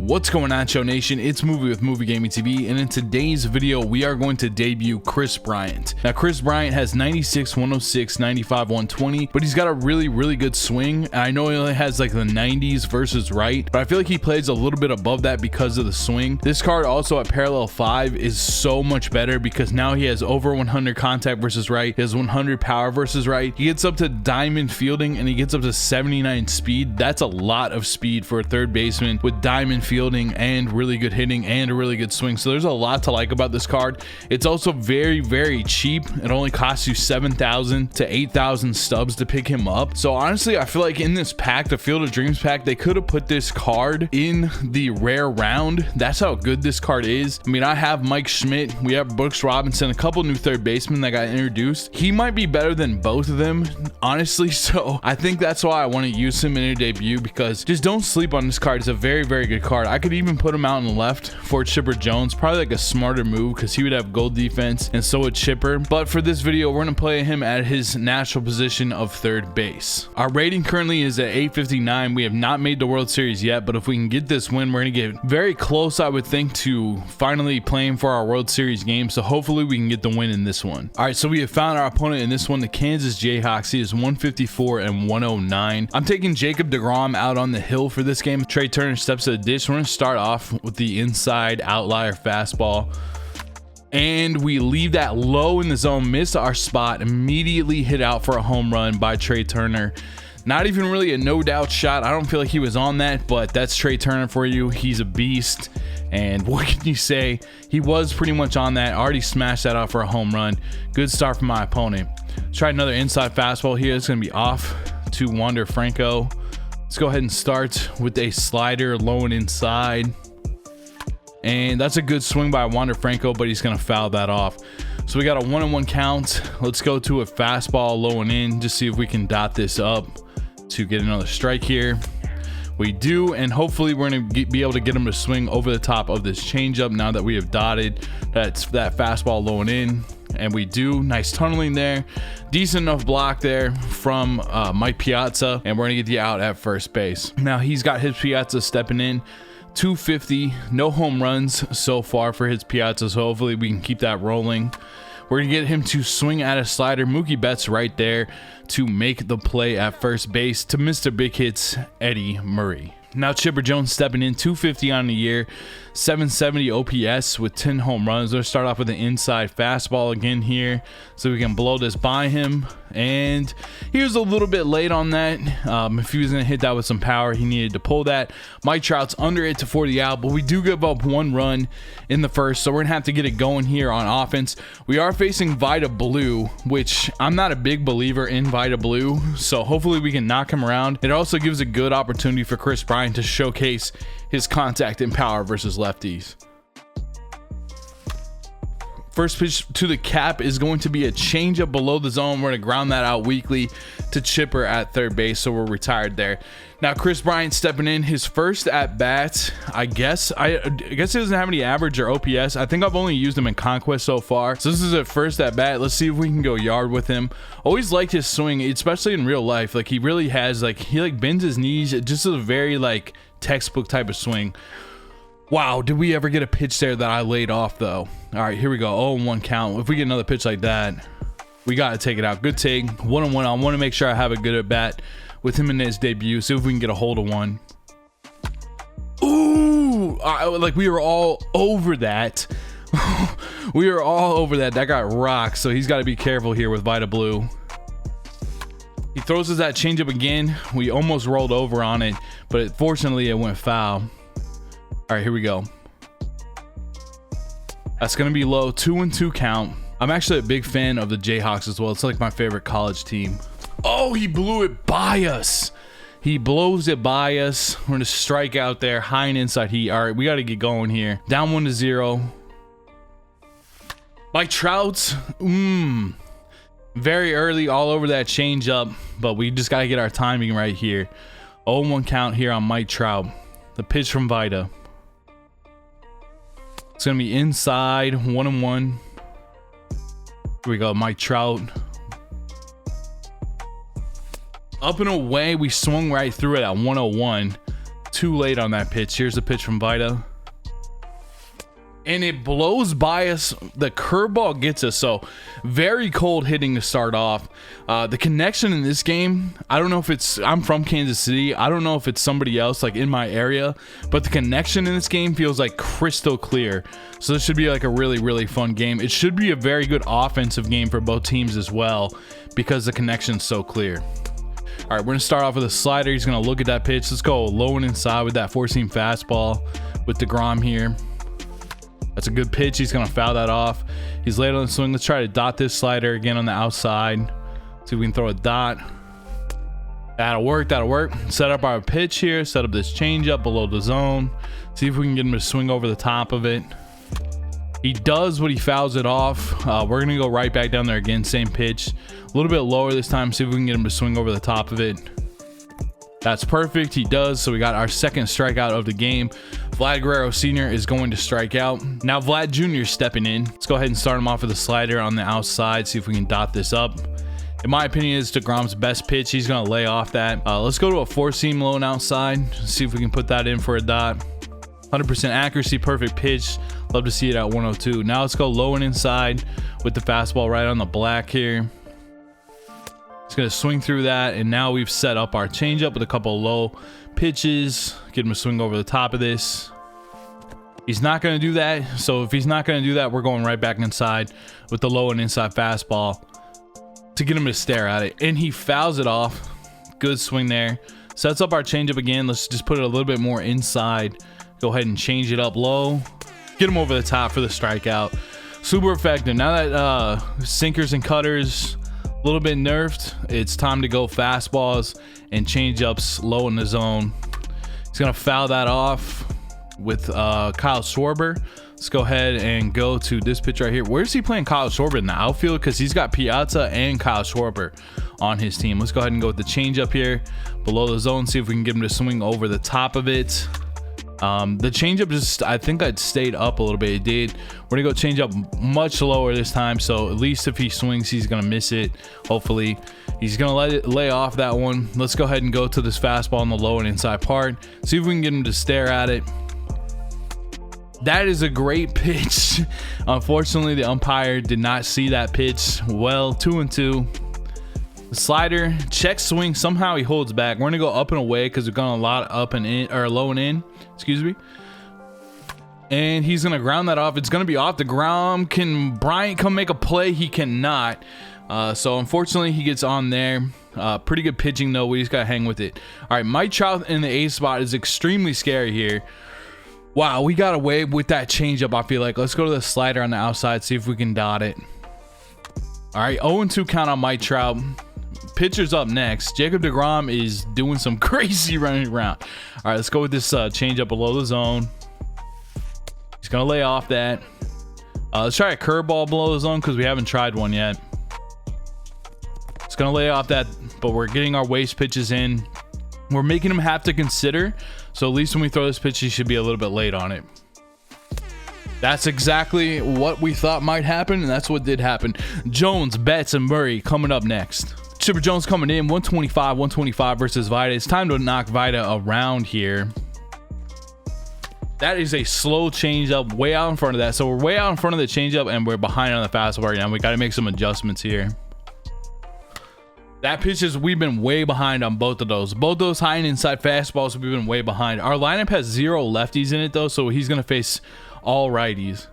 What's going on, Show Nation? It's Movie with Movie Gaming TV, and in today's video we are going to debut Kris Bryant. Now Kris Bryant has 96, 106, 95, 120, but he's got a really good swing. And I know he only has like the 90s versus right, but I feel like he plays a little bit above that because of the swing. This card also at parallel 5 is so much better because now he has over 100 contact versus right, he has 100 power versus right, he gets up to diamond fielding, and he gets up to 79 speed. That's a lot of speed for a third baseman with diamond fielding and really good hitting and a really good swing. So there's a lot to like about this card. It's also very cheap. It only costs you 7,000 to 8,000 stubs to pick him up. So honestly, I feel like in this pack, the Field of Dreams pack, they could have put this card in the rare round. That's how good this card is. I mean, I have Mike Schmidt, we have Brooks Robinson, a couple new third basemen that got introduced. He might be better than both of them, honestly. So I think that's why I want to use him in a debut, because just don't sleep on this card. It's a very good card. I could even put him out on the left for Chipper Jones, probably like a smarter move because he would have gold defense and so would Chipper. But for this video, we're going to play him at his natural position of third base. Our rating currently is at 859. We have not made the World Series yet, but if we can get this win, we're going to get very close, I would think, to finally playing for our World Series game. So hopefully we can get the win in this one. All right, so we have found our opponent in this one, the Kansas Jayhawks. He is 154 and 109. I'm taking Jacob deGrom out on the hill for this game. Trey Turner steps to the dish. We're going to start off with the inside outlier fastball, and we leave that low in the zone, miss our spot, immediately hit out for a home run by Trey Turner. Not even really a no doubt shot. I don't feel like he was on that, but that's Trey Turner for you. He's a beast, and what can you say? He was pretty much on that. Already smashed that out for a home run. Good start from my opponent. Let's try another inside fastball here. It's going to be off to Wander Franco. Let's go ahead and start with a slider low and inside. And that's a good swing by Wander Franco, but he's going to foul that off. So we got a 1-1 count. Let's go to a fastball low and in, just see if we can dot this up to get another strike here. We do, and hopefully we're going to be able to get him to swing over the top of this changeup now that we have dotted that fastball low and in. And we do. Nice tunneling there, decent enough block there from Mike Piazza, and we're gonna get the out at first base. Now he's got his Piazza stepping in. 250, no home runs so far for his Piazza, so hopefully we can keep that rolling. We're gonna get him to swing at a slider. Mookie Betts right there to make the play at first base to Mr. Big Hits, Eddie Murray. Now Chipper Jones stepping in, 250 on the year, 770 OPS with 10 home runs. Let's start off with an inside fastball again here so we can blow this by him. And he was a little bit late on that. If he was going to hit that with some power, he needed to pull that. Mike Trout's under it for the out, but we do give up one run in the first, so we're going to have to get it going here on offense. We are facing Vida Blue, which I'm not a big believer in Vida Blue, so hopefully we can knock him around. It also gives a good opportunity for Kris Bryant to showcase his contact and power versus lefties. First pitch to the cap is going to be a changeup below the zone. We're going to ground that out weakly to Chipper at third base, so we're retired there. Now Kris Bryant stepping in, his first at bat. I guess he doesn't have any average or OPS. I think I've only used him in Conquest so far, so this is a first at bat. Let's see if we can go yard with him. Always liked his swing, especially in real life. Like, he really has, like, he bends his knees. It just is a very like textbook type of swing. Wow, did we ever get a pitch there that I laid off though? All right, here we go. 0-1 count. If we get another pitch like that, we got to take it out. Good take. 1-1. I want to make sure I have a good at bat with him in his debut. See if we can get a hold of one. Ooh, like we were all over that. We were all over that. That got rocked. So he's got to be careful here with Vida Blue. He throws us that changeup again. We almost rolled over on it, but fortunately it went foul. All right, here we go. That's going to be low. 2-2 count. I'm actually a big fan of the Jayhawks as well. It's like my favorite college team. Oh, he blew it by us. He blows it by us. We're going to strike out there. High and inside heat. All right, we got to get going here. Down 1-0. Mike Trout. Very early all over that changeup, but we just got to get our timing right here. 0-1 count here on Mike Trout. The pitch from Vida. It's going to be inside, 1-1. Here we go, Mike Trout. Up and away, we swung right through it at 101. too late on that pitch. Here's the pitch from Vita. And it blows by us. The curveball gets us. So very cold hitting to start off. The connection in this game, I don't know if it's, I'm from Kansas City, I don't know if it's somebody else like in my area, but the connection in this game feels like crystal clear. So this should be like a really fun game. It should be a very good offensive game for both teams as well, because the connection's so clear. All right, we're gonna start off with a slider. He's gonna look at that pitch. Let's go low and inside with that four-seam fastball with DeGrom here. That's a good pitch. He's gonna foul that off. He's late on the swing. Let's try to dot this slider again on the outside. See if we can throw a dot. That'll work. Set up our pitch here. Set up this changeup below the zone. See if we can get him to swing over the top of it. He does, but he fouls it off. We're gonna go right back down there again. Same pitch, a little bit lower this time. See if we can get him to swing over the top of it. That's perfect. He does. So we got our second strikeout of the game. Vlad Guerrero Sr. is going to strike out. Now Vlad Jr. is stepping in. Let's go ahead and start him off with a slider on the outside. See if we can dot this up. In my opinion, it's DeGrom's best pitch. He's going to lay off that. Let's go to a four-seam low and outside. See if we can put that in for a dot. 100% accuracy, perfect pitch. Love to see it at 102. Now let's go low and inside with the fastball right on the black here. It's going to swing through that, and now we've set up our changeup with a couple of low pitches. Get him to swing over the top of this. He's not going to do that, so if he's not going to do that, we're going right back inside with the low and inside fastball to get him to stare at it, and he fouls it off. Good swing there. Sets up our changeup again. Let's just put it a little bit more inside. Go ahead and change it up low. Get him over the top for the strikeout. Super effective. Now that sinkers and cutters a little bit nerfed, it's time to go fastballs and changeups low in the zone. He's gonna foul that off with Kyle Schwarber. Let's go ahead and go to this pitch right here. Where's he playing Kyle Schwarber in the outfield? Because he's got Piazza and Kyle Schwarber on his team. Let's go ahead and go with the changeup here below the zone. See if we can get him to swing over the top of it. The changeup just, I think I'd stayed up a little bit. It did. We're gonna go change up much lower this time, so at least if he swings, he's gonna miss it. Hopefully he's gonna let it lay off that one. Let's go ahead and go to this fastball on the low and inside part. See if we can get him to stare at it. That is a great pitch. Unfortunately, the umpire did not see that pitch well. 2-2. Slider, check swing. Somehow he holds back. We're gonna go up and away because we've gone a lot up and in, or low and in, excuse me. And he's gonna ground that off. It's gonna be off the ground. Can Bryant come make a play? He cannot. So unfortunately he gets on there. Pretty good pitching though. We just gotta hang with it. All right, Mike Trout in the A spot is extremely scary here. Wow, we got away with that changeup. I feel like let's go to the slider on the outside, see if we can dot it. All right, 0-2 count on Mike Trout. Pitcher's up next. Jacob DeGrom is doing some crazy running around. All right, let's go with this changeup below the zone. He's gonna lay off that. Let's try a curveball below the zone because we haven't tried one yet. It's gonna lay off that, but we're getting our waste pitches in. We're making him have to consider, so at least when we throw this pitch, he should be a little bit late on it. That's exactly what we thought might happen, and that's what did happen. Jones, Betts, and Murray coming up next. Chipper Jones coming in, 125 versus Vita. It's time to knock Vita around here. That is a slow changeup way out in front of that. So we're way out in front of the changeup, and we're behind on the fastball right now. We got to make some adjustments here. That pitch is, we've been way behind on both of those. Both those high and inside fastballs, we've been way behind. Our lineup has 0 lefties in it though, so he's going to face all righties.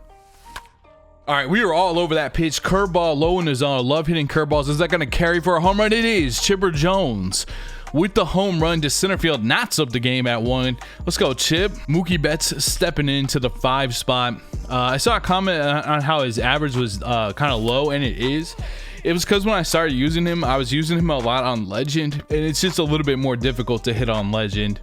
All right, we were all over that pitch. Curveball low in the zone. I love hitting curveballs. Is that going to carry for a home run? It is. Chipper Jones with the home run to center field, knots up the game at 1. Let's go, Chip. Mookie Betts stepping into the 5 spot. I saw a comment on how his average was kind of low, and it is. It was because when I started using him, I was using him a lot on Legend, and it's just a little bit more difficult to hit on Legend.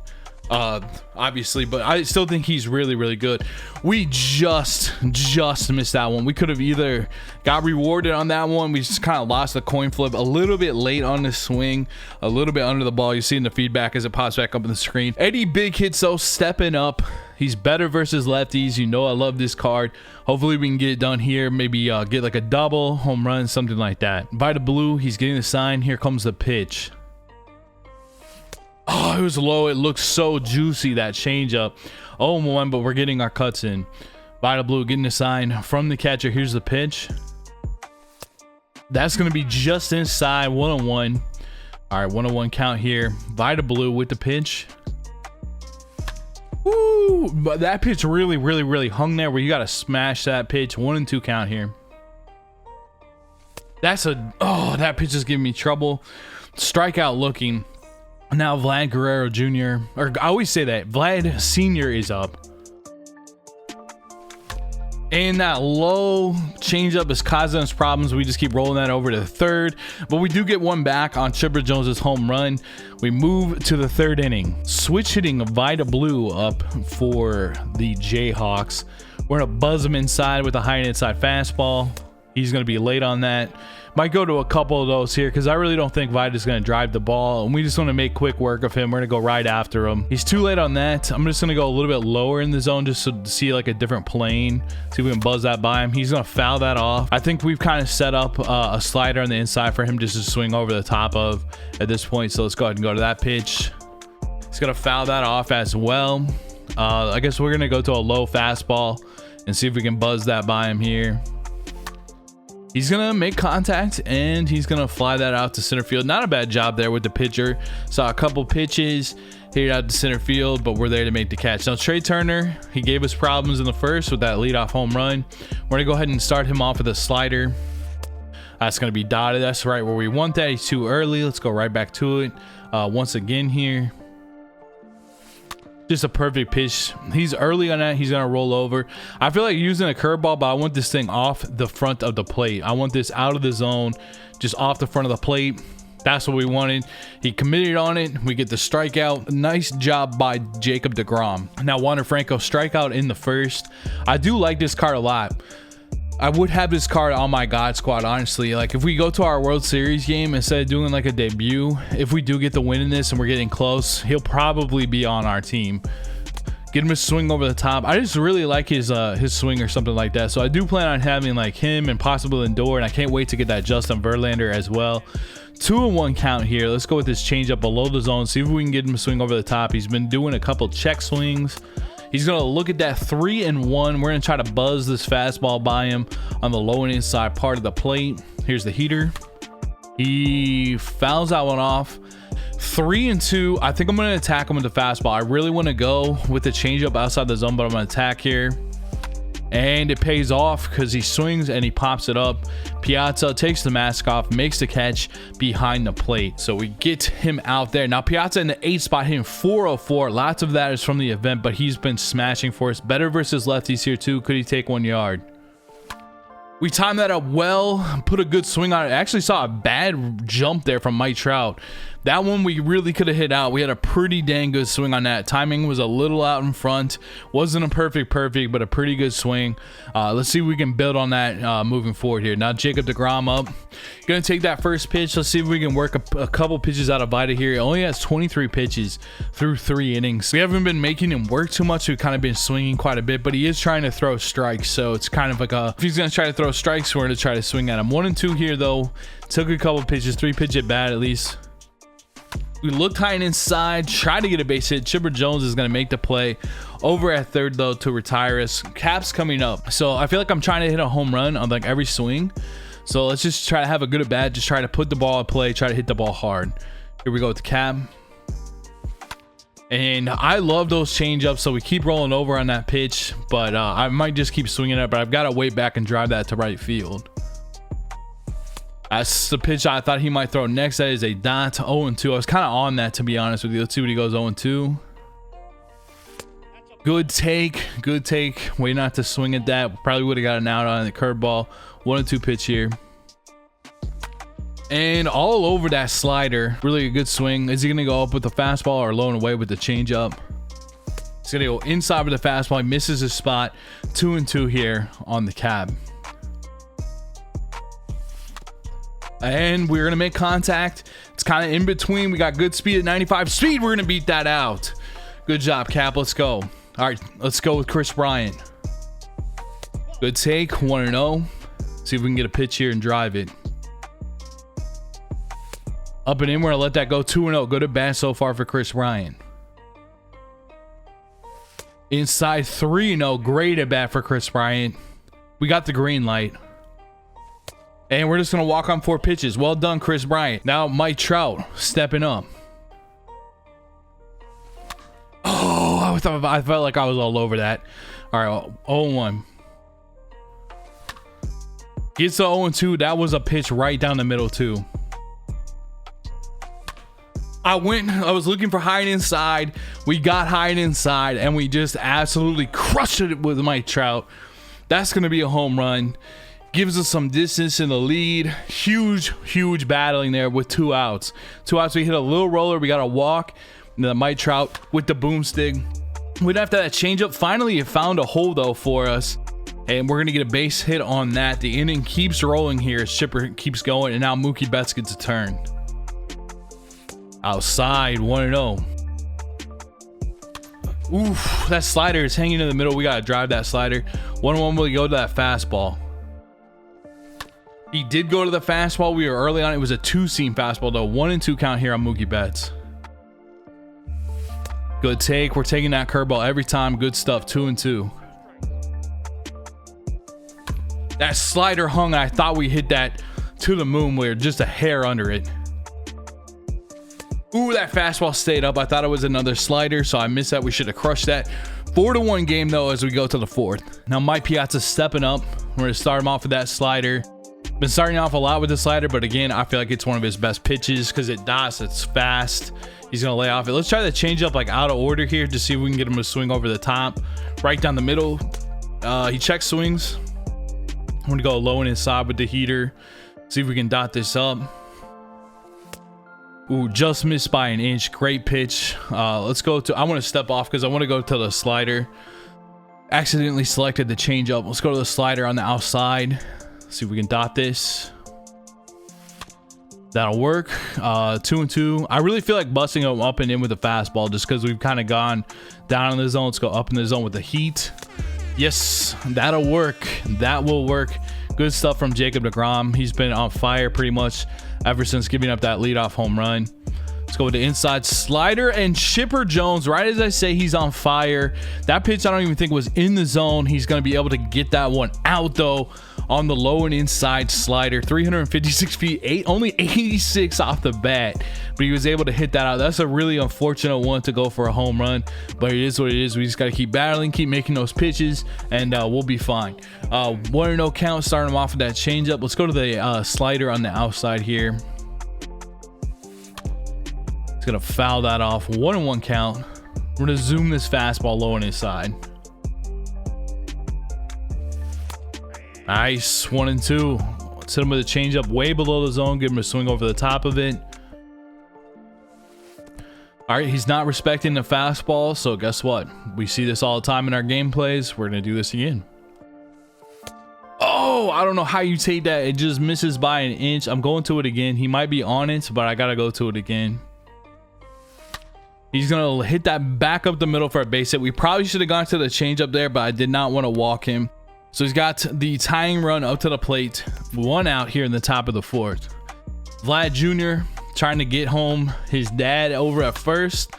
Obviously, but I still think he's really good. We just missed that one. We could have either got rewarded on that one. We just kind of lost the coin flip a little bit late on the swing, a little bit under the ball. You see in the feedback as it pops back up on the screen. Eddie Big Hits though, stepping up. He's better versus lefties. You know I love this card. Hopefully we can get it done here. Maybe get like a double, home run, something like that. Vita Blue, he's getting the sign. Here comes the pitch. Oh, it was low. It looked so juicy, that changeup. 0-1, but we're getting our cuts in. Vita Blue getting a sign from the catcher. Here's the pitch. That's going to be just inside. 1-1. All right, 1-1 count here. Vita Blue with the pitch. Woo! But that pitch really hung there where you got to smash that pitch. 1-2 count here. That's a... Oh, that pitch is giving me trouble. Strikeout looking. Now Vlad Guerrero Jr. Or I always say that. Vlad Sr. is up. And that low changeup is causing us problems. We just keep rolling that over to the third. But we do get one back on Chipper Jones's home run. We move to the third inning. Switch hitting Vita Blue up for the Jayhawks. We're going to buzz him inside with a high and inside fastball. He's going to be late on that. Might go to a couple of those here because I really don't think Vita's going to drive the ball. And we just want to make quick work of him. We're going to go right after him. He's too late on that. I'm just going to go a little bit lower in the zone just to see like a different plane. See if we can buzz that by him. He's going to foul that off. I think we've kind of set up a slider on the inside for him just to swing over the top of at this point. So let's go ahead and go to that pitch. He's going to foul that off as well. I guess we're going to go to a low fastball and see if we can buzz that by him here. He's going to make contact and he's going to fly that out to center field. Not a bad job there with the pitcher. Saw a couple pitches, hit it out to center field, but we're there to make the catch. Now, Trey Turner, he gave us problems in the first with that leadoff home run. We're going to go ahead and start him off with a slider. That's going to be dotted. That's right where we want that. He's too early. Let's go right back to it once again here. Just a perfect pitch. He's early on that. He's going to roll over. I feel like using a curveball, but I want this thing off the front of the plate. I want this out of the zone, just off the front of the plate. That's what we wanted. He committed on it. We get the strikeout. Nice job by Jacob deGrom. Now, Wander Franco strikeout in the first. I do like this card a lot. I would have this card on my God squad, honestly. Like, if we go to our World Series game, instead of doing like a debut, if we do get the win in this and we're getting close, he'll probably be on our team. Get him a swing over the top. I just really like his swing or something like that. So I do plan on having like him and possibly Lindor, and I can't wait to get that Justin Verlander as well. 2-1 count here. Let's go with this changeup below the zone. See if we can get him a swing over the top. He's been doing a couple check swings. He's going to look at that 3-1. We're going to try to buzz this fastball by him on the low and inside part of the plate. Here's the heater. He fouls that one off. 3-2. I think I'm going to attack him with the fastball. I really want to go with the changeup outside the zone, but I'm going to attack here. And it pays off because he swings and he pops it up. Piazza takes the mask off, makes the catch behind the plate. So we get him out there. Now Piazza in the 8th spot hitting 404. Lots of that is from the event, but he's been smashing for us. Better versus lefties here too. Could he take 1 yard? We timed that up well, put a good swing on it. I actually saw a bad jump there from Mike Trout. That one we really could have hit out. We had a pretty dang good swing on that. Timing was a little out in front. Wasn't a perfect, but a pretty good swing. Let's see if we can build on that moving forward here. Now Jacob deGrom up. Gonna take that first pitch. Let's see if we can work a couple pitches out of Vita here. He only has 23 pitches through 3 innings. We haven't been making him work too much. We've kind of been swinging quite a bit, but he is trying to throw strikes. So it's kind of like if he's gonna try to throw strikes, we're gonna try to swing at him. 1-2 here though. Took a couple pitches, 3 pitch at bat at least. We looked high and inside, tried to get a base hit. Chipper Jones is going to make the play over at third, though, to retire us. Cap's coming up. So I feel like I'm trying to hit a home run on like every swing. So let's just try to have a good at bat. Just try to put the ball at play, try to hit the ball hard. Here we go with the Cap. And I love those changeups, so we keep rolling over on that pitch. But I might just keep swinging it, but I've got to wait back and drive that to right field. That's the pitch I thought he might throw next. That is a dot. 0-2. I was kind of on that, to be honest with you. Let's see what he goes 0-2. Good take. Good take. Way not to swing at that. Probably would have got an out on the curveball. 1-2 pitch here. And all over that slider. Really a good swing. Is he going to go up with the fastball or low and away with the changeup? He's going to go inside with the fastball. He misses his spot. 2-2 here on the Cab. And we're going to make contact. It's kind of in between. We got good speed at 95 speed. We're going to beat that out. Good job, Cap. Let's go. All right, let's go with Kris Bryant. Good take. 1-0. See if we can get a pitch here and drive it. Up and in. We're gonna let that go. 2-0. Good at bat so far for Kris Bryant. Inside 3-0. Great at bat for Kris Bryant. We got the green light. And we're just gonna walk on 4 pitches. Well done, Kris Bryant. Now Mike Trout stepping up. Oh, I felt like I was all over that. All right, 0-1. Gets to 0-2. That was a pitch right down the middle too. I was looking for high and inside. We got high and inside, and we just absolutely crushed it with Mike Trout. That's gonna be a home run. Gives us some distance in the lead. Huge battling there with 2 outs. 2 outs. We hit a little roller. We got a walk. And then Mike Trout with the boomstick. We'd after that changeup. Finally, it found a hole though for us, and we're gonna get a base hit on that. The inning keeps rolling here. Shipper keeps going, and now Mookie Betts gets a turn. Outside, 1-0. Oof, that slider is hanging in the middle. We gotta drive that slider. 1-1. Will he go to that fastball? He did go to the fastball. We were early on. It was a 2-seam fastball though. 1-2 count here on Mookie Betts. Good take. We're taking that curveball every time. Good stuff. 2-2. That slider hung. I thought we hit that to the moon. We're just a hair under it. Ooh, that fastball stayed up. I thought it was another slider, so I missed that. We should have crushed that. 4-1 game though as we go to the 4th. Now Mike Piazza's stepping up. We're gonna start him off with that slider. Been starting off a lot with the slider, but again, I feel like it's one of his best pitches because it dots. It's fast. He's gonna lay off it. Let's try the changeup like out of order here to see if we can get him to swing over the top, right down the middle. He checks swings. I'm gonna go low and inside with the heater. See if we can dot this up. Ooh, just missed by an inch. Great pitch. Let's go to. I want to step off because I want to go to the slider. Accidentally selected the changeup. Let's go to the slider on the outside. See if we can dot this. That'll work. 2-2. I really feel like busting him up and in with the fastball just because we've kind of gone down in the zone. Let's go up in the zone with the heat. Yes, that'll work. That will work. Good stuff from Jacob deGrom. He's been on fire pretty much ever since giving up that leadoff home run. Let's go with the inside slider and Chipper Jones. Right as I say, he's on fire. That pitch I don't even think was in the zone. He's going to be able to get that one out though on the low and inside slider. 356 feet, only 86 off the bat, but he was able to hit that out. That's a really unfortunate one to go for a home run, but it is what it is. We just got to keep battling, keep making those pitches, and we'll be fine. 1-0 count, starting him off with that changeup. Let's go to the slider on the outside here. It's gonna foul that off. 1-1 count. We're gonna zoom this fastball low and inside. Nice. 1-2. Let's hit him with a changeup way below the zone. Give him a swing over the top of it. All right, he's not respecting the fastball, so guess what? We see this all the time in our gameplays. We're gonna do this again. Oh, I don't know how you take that. It just misses by an inch. I'm going to it again. He might be on it, but I gotta go to it again. He's gonna hit that back up the middle for a base hit. We probably should have gone to the changeup there, but I did not want to walk him. So he's got the tying run up to the plate. 1 out here in the top of the 4th. Vlad Jr. trying to get home his dad over at first,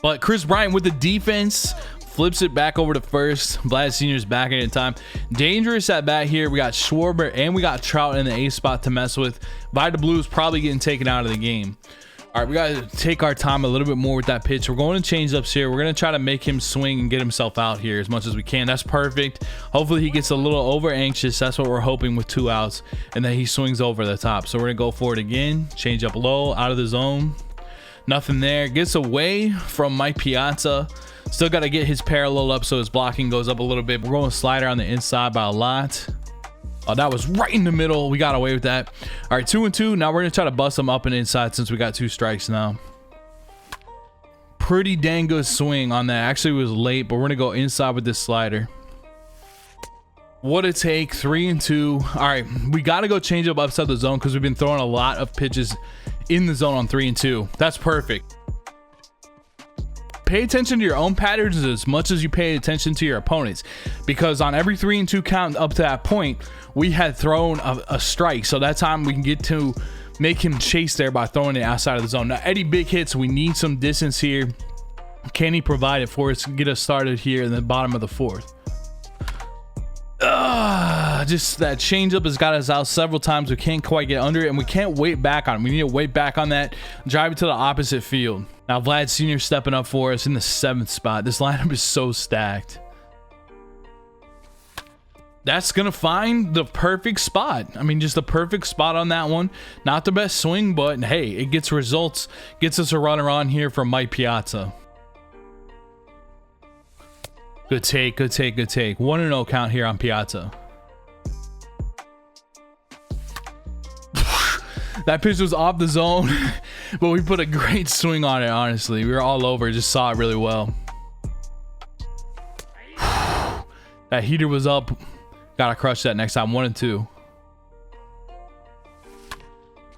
but Kris Bryant with the defense flips it back over to first. Vlad Sr.'s back at a time. Dangerous at bat here. We got Schwarber and we got Trout in the A spot to mess with. Vida Blue's probably getting taken out of the game. All right, we got to take our time a little bit more with that pitch. We're going to change ups here. We're going to try to make him swing and get himself out here as much as we can. That's perfect. Hopefully he gets a little over anxious. That's what we're hoping with 2 outs, and then he swings over the top. So we're going to go for it again. Change up low, out of the zone. Nothing there. Gets away from Mike Piazza. Still got to get his parallel up so his blocking goes up a little bit. We're going slider on the inside by a lot. Oh, that was right in the middle. We got away with that. All right, 2-2. Now we're going to try to bust them up and inside since we got 2 strikes now. Pretty dang good swing on that. Actually, it was late, but we're going to go inside with this slider. What a take. 3-2. All right, we got to go change up upside the zone because we've been throwing a lot of pitches in the zone on 3-2. That's perfect. Pay attention to your own patterns as much as you pay attention to your opponents, because on every 3-2 count up to that point, we had thrown a strike. So that time we can get to make him chase there by throwing it outside of the zone. Now, Eddie big hits. We need some distance here. Can he provide it for us? Get us started here in the bottom of the 4th. Just that changeup has got us out several times. We can't quite get under it, and we can't wait back on it. We need to wait back on that, drive it to the opposite field. Now Vlad Sr. stepping up for us in the 7th spot. This lineup is so stacked. That's gonna find the perfect spot. I mean, just the perfect spot on that one. Not the best swing, but hey, it gets results. Gets us a runner on here from Mike Piazza. Good take, good take, good take. 1-0 count here on Piazza. That pitch was off the zone, but we put a great swing on it, honestly. We were all over, just saw it really well. That heater was up. Gotta crush that next time. 1-2.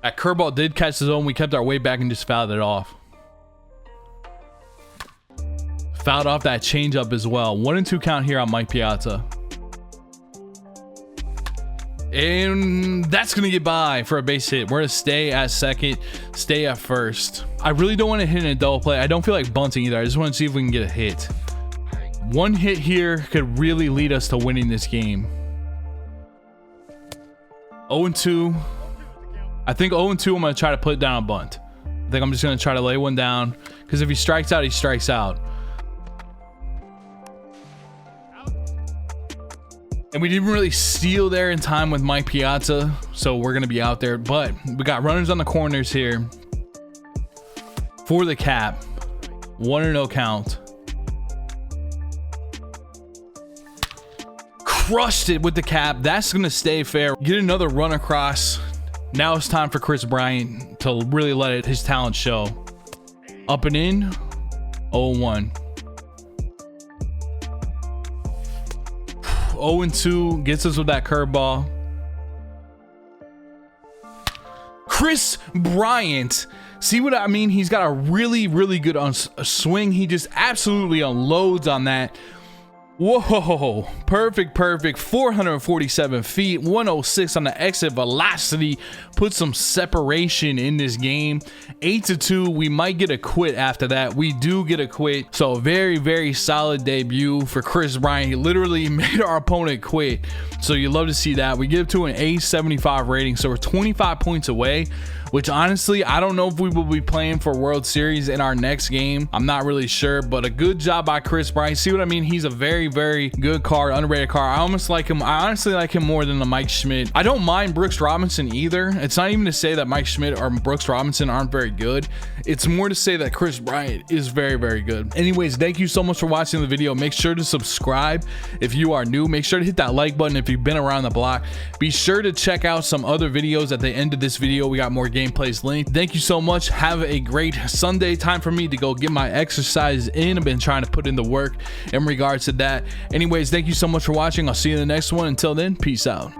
That curveball did catch the zone. We kept our weight back and just fouled it off. Fouled off that changeup as well. 1-2 count here on Mike Piazza. And that's gonna get by for a base hit. We're gonna stay at second, stay at first. I really don't want to hit in a double play. I don't feel like bunting either. I just want to see if we can get a hit. One hit here could really lead us to winning this game. 0-2. I think 0-2. I'm gonna try to put down a bunt. I think I'm just gonna try to lay one down, because if he strikes out, he strikes out. And we didn't really steal there in time with Mike Piazza, so we're going to be out there. But we got runners on the corners here for the cap. 1-0 count. Crushed it with the cap. That's going to stay fair. Get another run across. Now it's time for Kris Bryant to really let his talent show. Up and in. 0-1. 0-2 gets us with that curveball. Kris Bryant, see what I mean? He's got a really good swing. He just absolutely unloads on that. Whoa, perfect. 447 feet, 106 on the exit velocity. Put some separation in this game. 8-2. We might get a quit after that. We do get a quit. So very solid debut for Kris Bryant. He literally made our opponent quit. So you love to see that. We give to an A75 rating. So we're 25 points away, which honestly, I don't know if we will be playing for World Series in our next game. I'm not really sure, but a good job by Kris Bryant. See what I mean? He's a very good card, underrated card. I honestly like him more than the Mike Schmidt. I don't mind Brooks Robinson either. It's not even to say that Mike Schmidt or Brooks Robinson aren't very good. It's more to say that Kris Bryant is very good. Anyways, thank you so much for watching the video. Make sure to subscribe if you are new. Make sure to hit that like button if you've been around the block. Be sure to check out some other videos at the end of this video. We got more gameplays linked. Thank you so much. Have a great Sunday. Time for me to go get my exercise in. I've been trying to put in the work in regards to that. Anyways, thank you so much for watching. I'll see you in the next one. Until then, peace out.